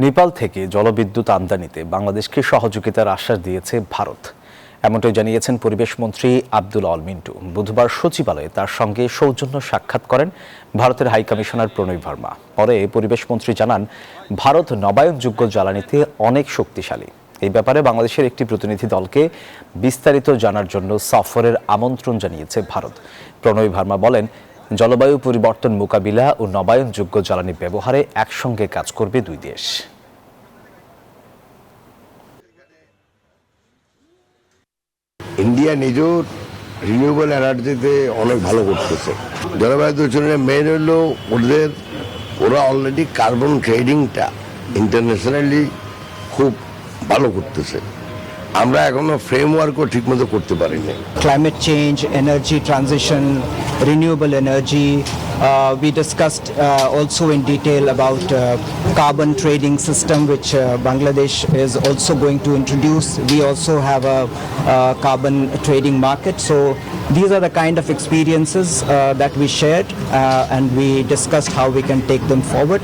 নেপাল থেকে জলবিদ্যুৎ আমদানিতে বাংলাদেশকে সহযোগিতার আশ্বাস দিয়েছে ভারত। এমনটাই জানিয়েছেন পরিবেশ মন্ত্রী আব্দুল আল মিন্টু। বুধবার সচিবালয়ে তার সঙ্গে সৌজন্য সাক্ষাৎ করেন ভারতের হাই কমিশনার প্রণয় ভার্মা। পরে পরিবেশ মন্ত্রী জানান, ভারত নবায়নযোগ্য জ্বালানিতে অনেক শক্তিশালী। এই ব্যাপারে বাংলাদেশের একটি প্রতিনিধি দলকে বিস্তারিত জানার জন্য সফরের আমন্ত্রণ জানিয়েছে ভারত। প্রণয় ভার্মা বলেন, জলবায়ু পরিবর্তন মোকাবিলা ও নবায়নযোগ্য জ্বালানি ব্যবহারে একসঙ্গে কাজ করবে দুই দেশ। ইন্ডিয়া নিজেও রিনিউয়েবল এনার্জিতে অনেক ভালো করতেছে। জলবায়ু দূষণের মেন হলো ওরা অলরেডি কার্বন ট্রেডিংটা ইন্টারন্যাশনালি খুব ভালো করতেছে। আমরা এখনো ফ্রেমওয়ার্কও ঠিকমতো করতে পারিনি। Climate change, energy transition, renewable energy. We discussed also in detail about carbon trading system, which Bangladesh is also going to introduce. We also have a carbon trading market. So these are the kind of experiences that we shared and we discussed how we can take them forward.